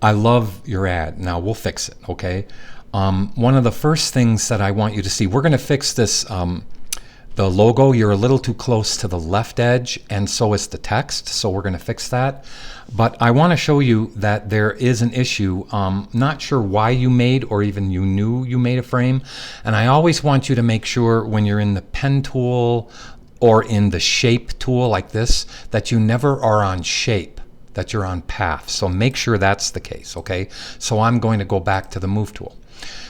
I love your ad. Now we'll fix it, okay? One of the first things that I want you to see, we're going to fix this, the logo. You're a little too close to the left edge, and so is the text, so we're going to fix that. But I want to show you that there is an issue. Not sure why you made, or even you knew you made a frame. And I always want you to make sure when you're in the pen tool or in the shape tool like this, that you never are on shape, that you're on path. So make sure that's the case, okay? So I'm going to go back to the move tool.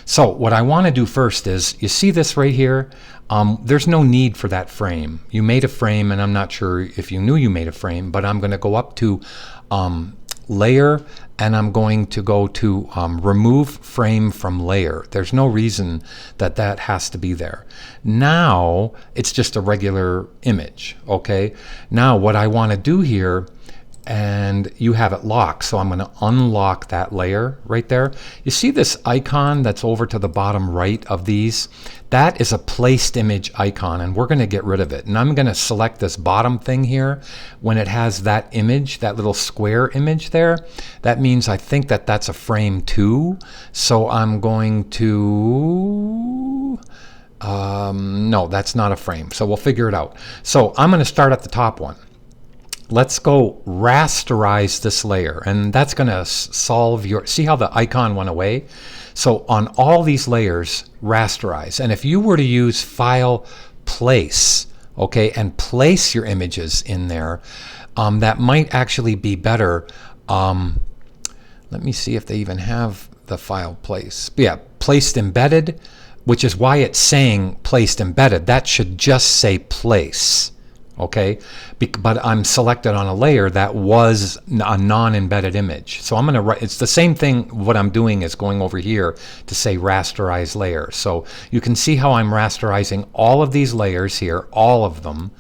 So what I want to do first is, you see this right here? There's no need for that frame. You made a frame, and I'm not sure if you knew you made a frame, but I'm going to go up to layer, and I'm going to go to remove frame from layer. There's no reason that that has to be there. Now it's just a regular image, okay? Now what I want to do here, and you have it locked, so I'm going to unlock that layer right there. You see this icon that's over to the bottom right of these? That is a placed image icon, and we're going to get rid of it. And I'm going to select this bottom thing here. When it has that image, that little square image there, that means I think that that's a frame 2. So I'm going to... no, that's not a frame, so we'll figure it out. So I'm going to start at the top one. Let's go rasterize this layer, and that's going to solve your... See how the icon went away? So on all these layers, rasterize. And if you were to use File, Place, okay, and place your images in there, that might actually be better. Let me see if they even have the File, Place. Yeah, Placed Embedded, which is why it's saying Placed Embedded. That should just say Place. Okay, but I'm selected on a layer that was a non-embedded image. So I'm going to write, it's the same thing. What I'm doing is going over here to say rasterize layer. So you can see how I'm rasterizing all of these layers here, all of them.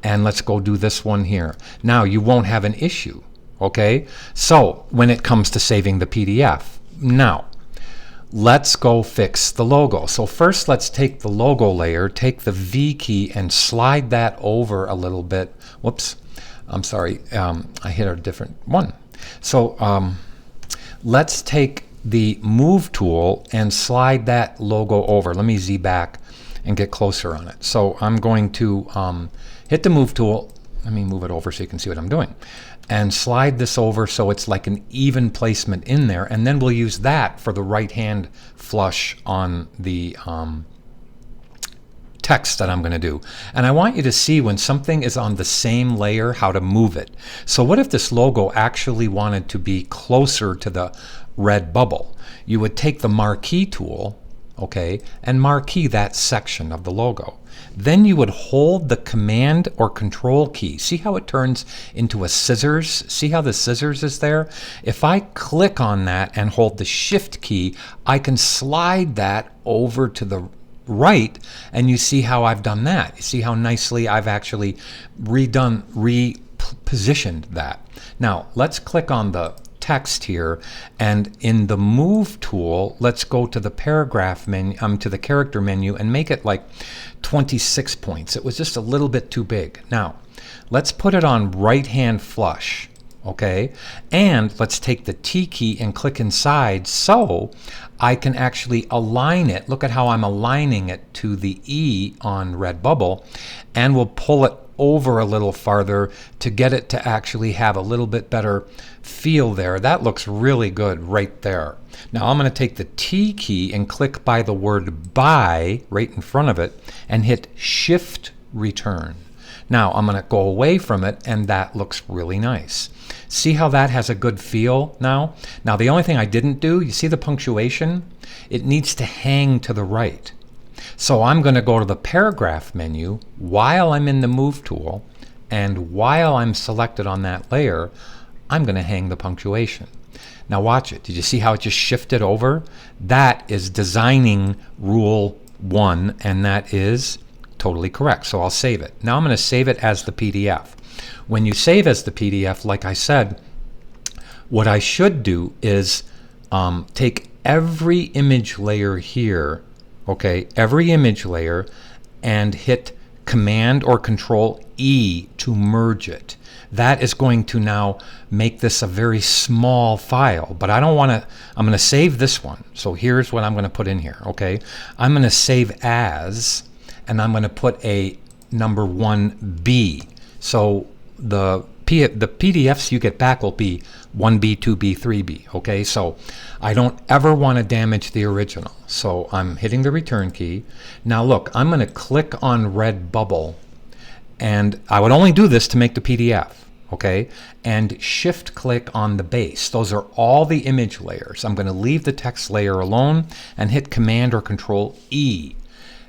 And let's go do this one here. Now you won't have an issue. Okay, so when it comes to saving the PDF. Now, let's go fix the logo. So first let's take the logo layer, take the V key and slide that over a little bit. Whoops, I'm sorry, I hit a different one. So let's take the move tool and slide that logo over. Let me Z back and get closer on it. So I'm going to hit the move tool. Let me move it over so you can see what I'm doing. And slide this over so it's like an even placement in there, and then we'll use that for the right hand flush on the text that I'm going to do. And I want you to see when something is on the same layer how to move it. So what if this logo actually wanted to be closer to the red bubble? You would take the marquee tool, okay, and marquee that section of the logo. Then you would hold the Command or Control key. See how it turns into a scissors? See how the scissors is there? If I click on that and hold the Shift key, I can slide that over to the right, and you see how I've done that. You see how nicely I've actually repositioned that. Now let's click on the text here, and in the move tool, let's go to the paragraph menu, to the character menu, and make it like 26 points. It was just a little bit too big. Now let's put it on right hand flush, okay, and let's take the T key and click inside so I can actually align it. Look at how I'm aligning it to the E on Redbubble, and we'll pull it over a little farther to get it to actually have a little bit better feel there. That looks really good right there. Now I'm going to take the T key and click by the word buy right in front of it and hit Shift Return. Now I'm going to go away from it, and that looks really nice. See how that has a good feel now? Now the only thing I didn't do, you see the punctuation? It needs to hang to the right. So I'm going to go to the paragraph menu while I'm in the move tool, and while I'm selected on that layer, I'm going to hang the punctuation. Now watch it. Did you see how it just shifted over? That is designing rule 1, and that is totally correct. So I'll save it. Now I'm going to save it as the PDF. When you save as the PDF, like I said, what I should do is take every image layer here, okay, every image layer, and hit Command or Control E to merge it. That is going to now make this a very small file, but I don't want to, I'm going to save this one. So here's what I'm going to put in here, okay? I'm going to save as, and I'm going to put a number 1B. So the PDFs you get back will be 1B, 2B, 3B, okay? So I don't ever want to damage the original. So I'm hitting the return key. Now look, I'm going to click on Redbubble, and I would only do this to make the PDF, okay? And shift click on the base. Those are all the image layers. I'm going to leave the text layer alone and hit Command or Control E.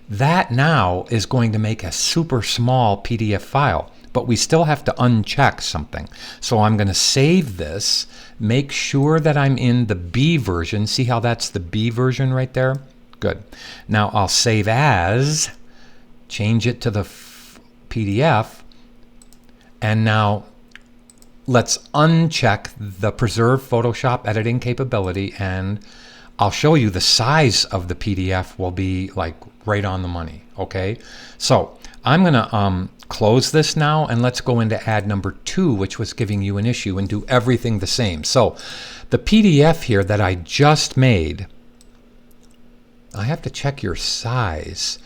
That now is going to make a super small PDF file, but we still have to uncheck something. So I'm going to save this, make sure that I'm in the B version. See how that's the B version right there? Good. Now I'll save as, change it to the PDF, and now let's uncheck the preserve Photoshop editing capability, and I'll show you the size of the PDF will be like right on the money, okay? So I'm going to close this now, and let's go into ad number 2, which was giving you an issue, and do everything the same. So the PDF here that I just made, I have to check your size.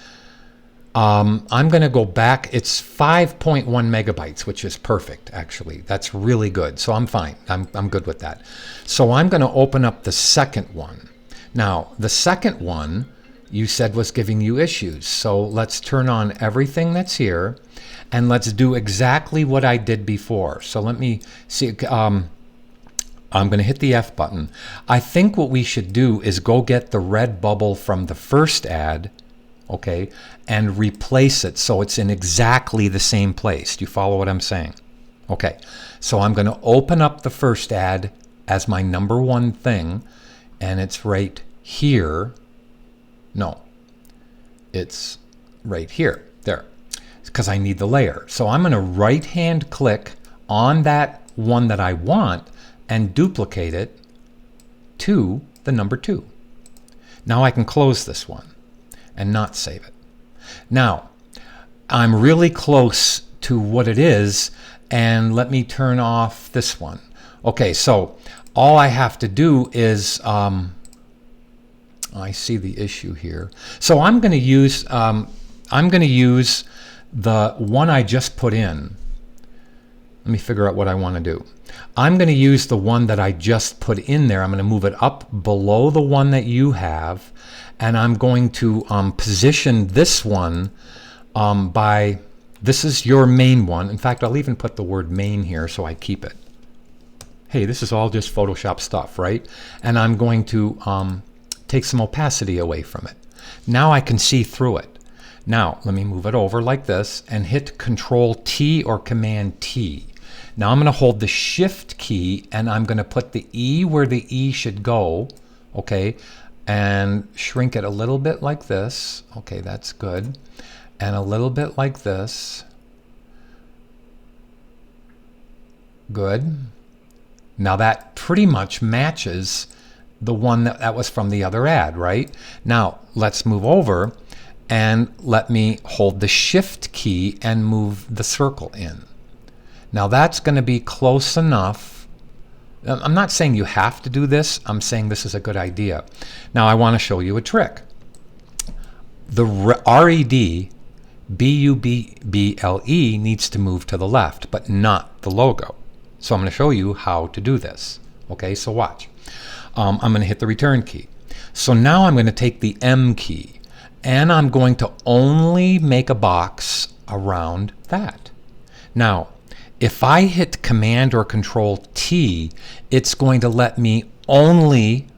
I'm going to go back. It's 5.1 megabytes, which is perfect, actually. That's really good. So I'm fine. I'm good with that. So I'm going to open up the second one. Now, the second one you said was giving you issues. So let's turn on everything that's here, and let's do exactly what I did before. So let me see. I'm going to hit the F button. I think what we should do is go get the Redbubble from the first ad, okay, and replace it so it's in exactly the same place. Do you follow what I'm saying? Okay, so I'm going to open up the first ad as my number 1 thing, and it's right here. No, it's right here. There, because I need the layer. So I'm going to right-hand click on that one that I want and duplicate it to the number 2. Now I can close this one and not save it. Now, I'm really close to what it is, and let me turn off this one. Okay, so all I have to do is, I see the issue here. So I'm going to use the one I just put in. Let me figure out what I want to do. I'm going to use the one that I just put in there. I'm going to move it up below the one that you have, and I'm going to position this one by, this is your main one. In fact, I'll even put the word main here so I keep it. Hey, this is all just Photoshop stuff, right? And I'm going to take some opacity away from it. Now I can see through it. Now, let me move it over like this and hit Control T or Command T. Now I'm going to hold the Shift key, and I'm going to put the E where the E should go, okay, and shrink it a little bit like this. Okay, that's good. And a little bit like this. Good. Now that pretty much matches the one that was from the other ad, right? Now let's move over, and let me hold the Shift key and move the circle in. Now that's going to be close enough. I'm not saying you have to do this. I'm saying this is a good idea. Now I want to show you a trick. The REDBUBBLE needs to move to the left, but not the logo. So I'm going to show you how to do this. Okay, so watch. I'm going to hit the return key. So now I'm going to take the M key, and I'm going to only make a box around that. Now, if I hit Command or Control T, it's going to let me only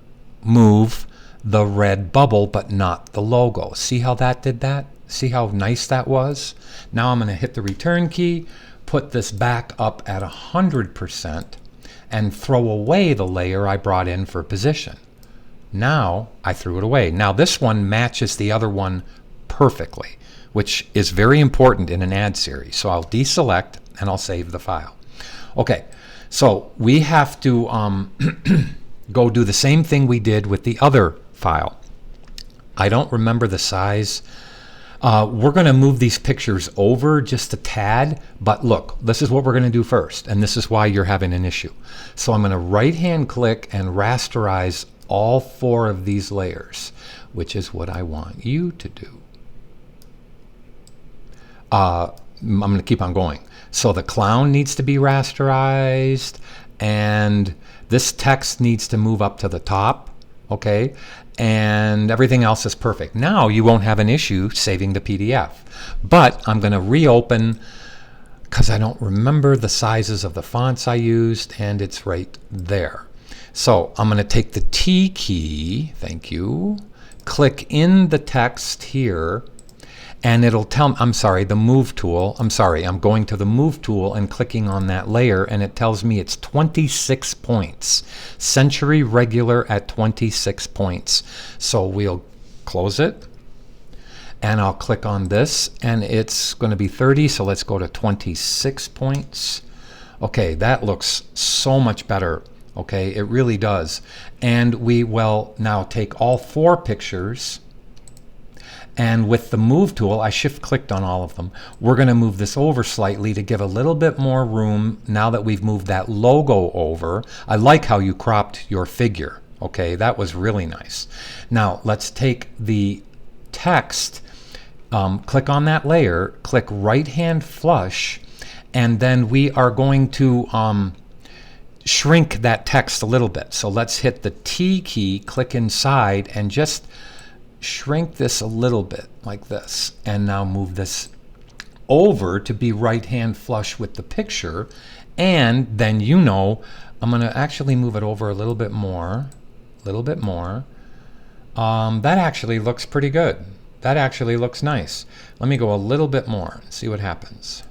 move the red bubble, but not the logo. See how that did that? See how nice that was? Now I'm going to hit the return key, put this back up at 100%, and throw away the layer I brought in for position. Now I threw it away. Now this one matches the other one perfectly, which is very important in an ad series. So I'll deselect and I'll save the file. Okay, so we have to go do the same thing we did with the other file. I don't remember the size. We're going to move these pictures over just a tad, but look, this is what we're going to do first, and this is why you're having an issue. So I'm going to right-hand click and rasterize all 4 of these layers, which is what I want you to do. I'm going to keep on going. So the clown needs to be rasterized, and this text needs to move up to the top, okay? And everything else is perfect. Now you won't have an issue saving the PDF. But I'm going to reopen because I don't remember the sizes of the fonts I used, and it's right there. So I'm going to take the T key, thank you, click in the text here, and it'll tell me, I'm sorry, the move tool. I'm sorry, I'm going to the move tool and clicking on that layer, and it tells me it's 26 points. Century regular at 26 points. So we'll close it, and I'll click on this, and it's going to be 30, so let's go to 26 points. Okay, that looks so much better. Okay, it really does. And we will now take all 4 pictures, and with the move tool, I shift clicked on all of them. We're going to move this over slightly to give a little bit more room now that we've moved that logo over. I like how you cropped your figure. Okay, that was really nice. Now let's take the text, click on that layer, click right hand flush, and then we are going to shrink that text a little bit. So let's hit the T key, click inside, and just shrink this a little bit like this, and now move this over to be right hand flush with the picture. And then, you know, I'm going to actually move it over a little bit more. That actually looks pretty good. That actually looks nice. Let me go a little bit more and see what happens.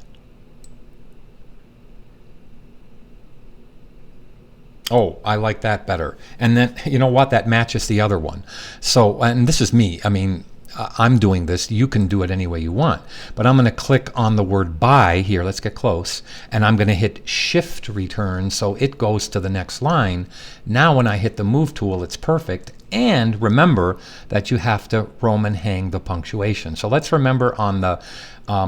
Oh, I like that better. And then, you know what? That matches the other one. So, and this is me. I mean, I'm doing this. You can do it any way you want. But I'm going to click on the word by here. Let's get close. And I'm going to hit Shift Return so it goes to the next line. Now when I hit the Move tool, it's perfect. And remember that you have to Roman hang the punctuation. So let's remember on the,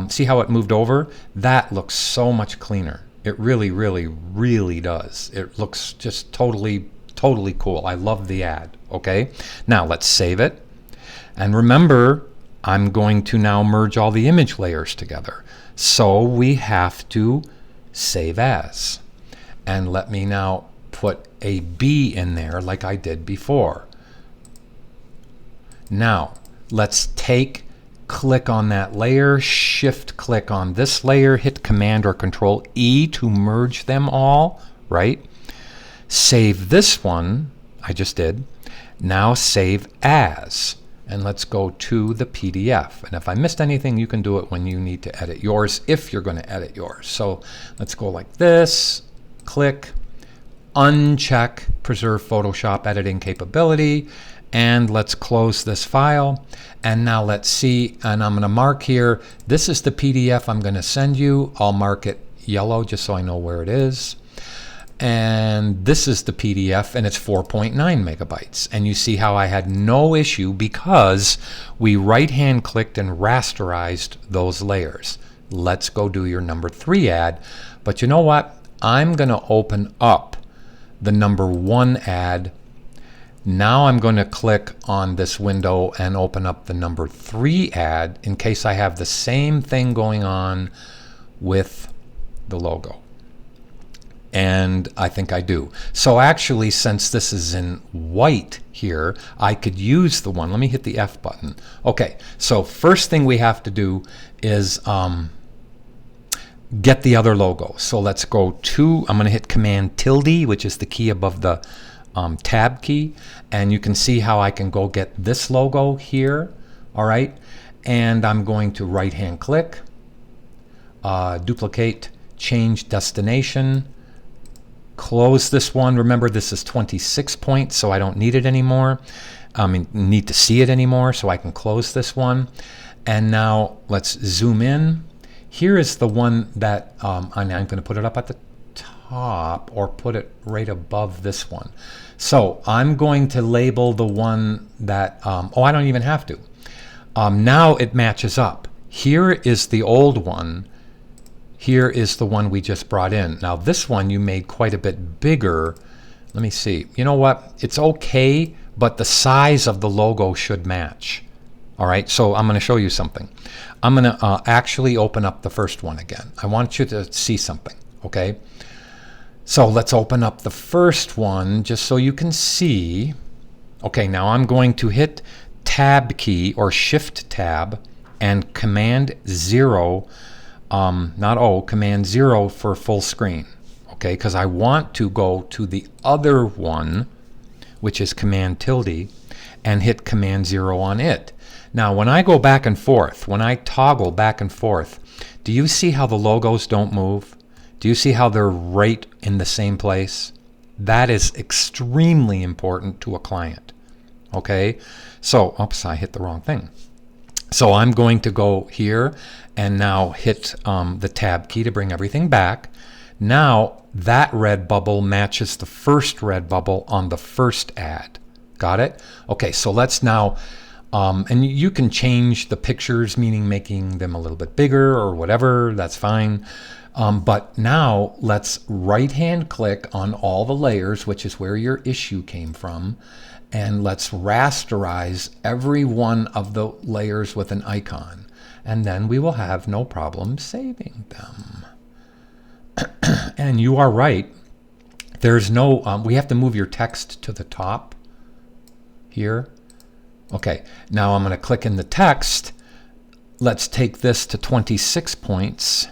see how it moved over? That looks so much cleaner. It really, really, really does. It looks just totally, totally cool. I love the ad. Okay, now let's save it. And remember, I'm going to now merge all the image layers together. So we have to save as. And let me now put a B in there like I did before. Now, let's click on that layer, shift click on this layer, hit Command or Control E to merge them all, right? Save this one, I just did. Now save as, and let's go to the PDF. And if I missed anything, you can do it when you need to edit yours, if you're going to edit yours. So let's go like this, click, uncheck Preserve Photoshop Editing Capability, and let's close this file. And now let's see, and I'm going to mark here, this is the PDF I'm going to send you. I'll mark it yellow just so I know where it is. And this is the PDF, and it's 4.9 megabytes. And you see how I had no issue because we right-hand clicked and rasterized those layers. Let's go do your number 3 ad. But you know what? I'm going to open up the number 1 ad. Now I'm going to click on this window and open up the number 3 ad in case I have the same thing going on with the logo. And I think I do. So actually, since this is in white here, I could use the one. Let me hit the F button. Okay, so first thing we have to do is get the other logo. So let's go to, I'm going to hit Command tilde, which is the key above the tab key, and you can see how I can go get this logo here. All right, and I'm going to right hand click, duplicate, change destination, close this one. Remember, this is 26 points, so I don't need it anymore. Need to see it anymore, so I can close this one. And now let's zoom in. Here is the one that I'm going to put it up at the top or put it right above this one. So I'm going to label the one that, oh, I don't even have to. Now it matches up. Here is the old one. Here is the one we just brought in. Now this one you made quite a bit bigger. Let me see. You know what? It's okay, but the size of the logo should match. All right, so I'm going to show you something. I'm going to actually open up the first one again. I want you to see something, okay? So let's open up the first one just so you can see. Okay, now I'm going to hit Tab key or Shift Tab and Command 0, not O, Command 0 for full screen. Okay, because I want to go to the other one, which is Command tilde, and hit Command 0 on it. Now, when I go back and forth, when I toggle back and forth, do you see how the logos don't move? Do you see how they're right in the same place? That is extremely important to a client. Okay, so, oops, I hit the wrong thing. So I'm going to go here and now hit the Tab key to bring everything back. Now that red bubble matches the first red bubble on the first ad. Got it? Okay, so let's now, and you can change the pictures, meaning making them a little bit bigger or whatever, that's fine. But now let's right-hand click on all the layers, which is where your issue came from, and let's rasterize every one of the layers with an icon. And then we will have no problem saving them. And you are right. There's no, we have to move your text to the top here. Okay, now I'm going to click in the text. Let's take this to 26 points.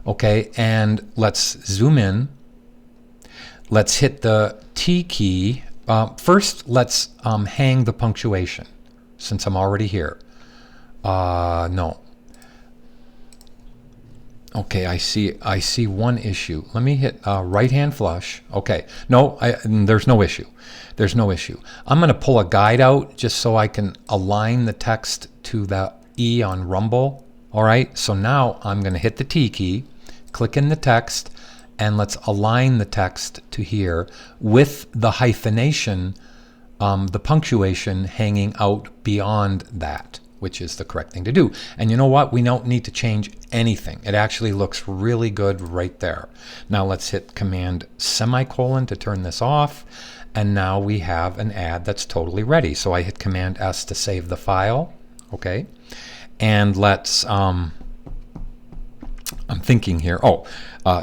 Okay, and let's zoom in. Let's hit the T key. First, let's hang the punctuation, since I'm already here. No. Okay, I see one issue. Let me hit right-hand flush. Okay, no, there's no issue. There's no issue. I'm going to pull a guide out just so I can align the text to the E on Rumble. All right, so now I'm going to hit the T key, click in the text, and let's align the text to here with the hyphenation, the punctuation hanging out beyond that, which is the correct thing to do. And you know what? We don't need to change anything. It actually looks really good right there. Now let's hit Command semicolon to turn this off. And now we have an ad that's totally ready. So I hit Command S to save the file. Okay. And let's, I'm thinking here,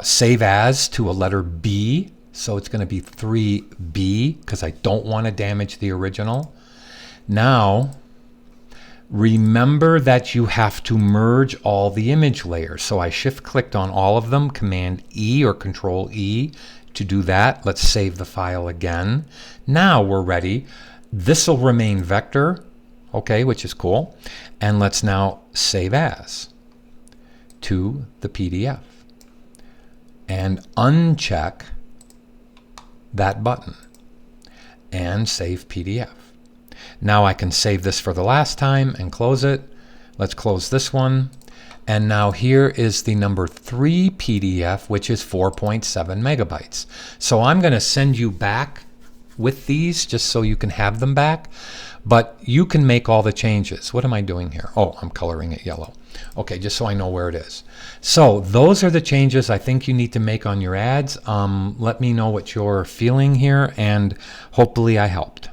save as to a letter B. So it's going to be 3B because I don't want to damage the original. Now, remember that you have to merge all the image layers. So I shift clicked on all of them, Command E or Control E to do that. Let's save the file again. Now we're ready. This will remain vector, okay, which is cool. And let's now save as to the PDF and uncheck that button and save PDF. Now I can save this for the last time and close it. Let's close this one. And now here is the number 3 PDF, which is 4.7 megabytes. So I'm going to send you back with these just so you can have them back. But you can make all the changes. What am I doing here? Oh, I'm coloring it yellow. Okay, just so I know where it is. So those are the changes I think you need to make on your ads. Let me know what you're feeling here, and hopefully I helped.